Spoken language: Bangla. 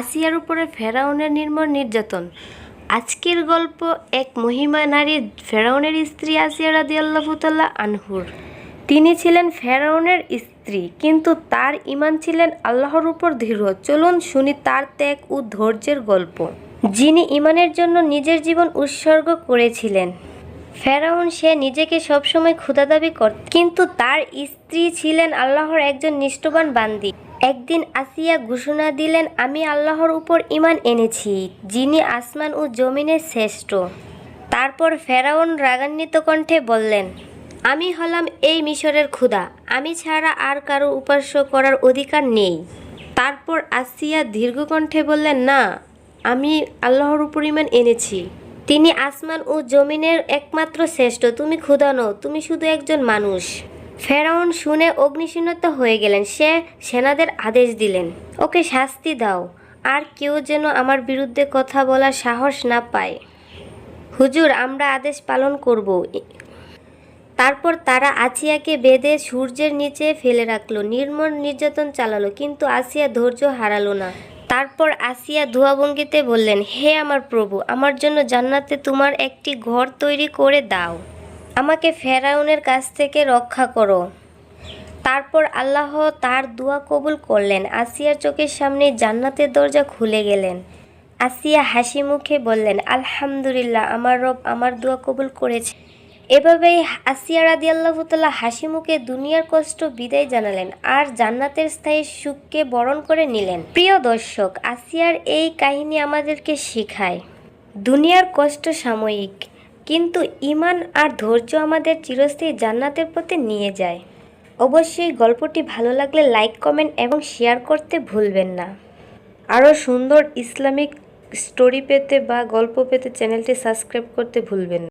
আসিয়ার উপরে ফেরাউনের নির্মম নির্যাতন। আজকের গল্প এক মহিমা নারী ফেরাউনের স্ত্রী আসিয়া রাদিয়াল্লাহু তাআলা আনহুর। তিনি ছিলেন ফেরাউনের স্ত্রী, কিন্তু তার ঈমান ছিলেন আল্লাহর উপর দৃঢ়। চলুন শুনি তার ত্যাগ ও ধৈর্যের গল্প। যিনি ঈমানের জন্য নিজের জীবন উৎসর্গ করেছিলেন। ফেরাউন সে নিজেকে সবসময় খোদা দাবি করত, কিন্তু তার স্ত্রী ছিলেন আল্লাহর একজন নিষ্ঠবান বান্দী। একদিন আসিয়া ঘোষণা দিলেন, আমি আল্লাহর উপর ঈমান এনেছি, যিনি আসমান ও জমিনের শ্রেষ্ঠ। তারপর ফেরাউন রাগান্বিত কণ্ঠে বললেন, আমি হলাম এই মিশরের খোদা, আমি ছাড়া আর কারো উপাস্য করার অধিকার নেই। তারপর আসিয়া দীর্ঘ কণ্ঠে বললেন, না, আমি আল্লাহর উপর ঈমান এনেছি, তিনি আসমান ও জমিনের একমাত্র শ্রেষ্ঠ, তুমি খোদা নও, তুমি শুধু একজন মানুষ। ফেরাউন শুনে অগ্নিশূন্যত হয়ে গেলেন। সে সেনাদের আদেশ দিলেন, ওকে শাস্তি দাও, আর কেউ যেন আমার বিরুদ্ধে কথা বলার সাহস না পায়। হুজুর, আমরা আদেশ পালন করব। তারপর তারা আসিয়াকে বেঁধে সূর্যের নিচে ফেলে রাখলো, নির্মম নির্যাতন চালালো, কিন্তু আসিয়া ধৈর্য হারালো না। তারপর আসিয়া ধোঁয়াভঙ্গিতে বললেন, হে আমার প্রভু, আমার জন্য জান্নাতে তোমার একটি ঘর তৈরি করে দাও, আমাকে ফেরাউনের কাছ থেকে রক্ষা করো। তারপর আল্লাহ তার দোয়া কবুল করলেন। আসিয়ার চোখের সামনে জান্নাতের দরজা খুলে গেলেন। আসিয়া হাসি মুখে বললেন, আলহামদুলিল্লাহ, আমার রব আমার দোয়া কবুল করেছে। এভাবেই আসিয়া রাদিয়াল্লাহু তাআলা হাসি মুখে দুনিয়ার কষ্ট বিদায় জানালেন আর জান্নাতের স্থায়ী সুখকে বরণ করে নিলেন। প্রিয় দর্শক, আসিয়ার এই কাহিনী আমাদেরকে শেখায়, দুনিয়ার কষ্ট সাময়িক, কিন্তু ঈমান আর ধৈর্য আমাদের চিরস্থায়ী জান্নাতের পথে নিয়ে যায়। অবশ্যই গল্পটি ভালো লাগলে লাইক, কমেন্ট এবং শেয়ার করতে ভুলবেন না। আরও সুন্দর ইসলামিক স্টোরি পেতে বা গল্প পেতে চ্যানেলটি সাবস্ক্রাইব করতে ভুলবেন না।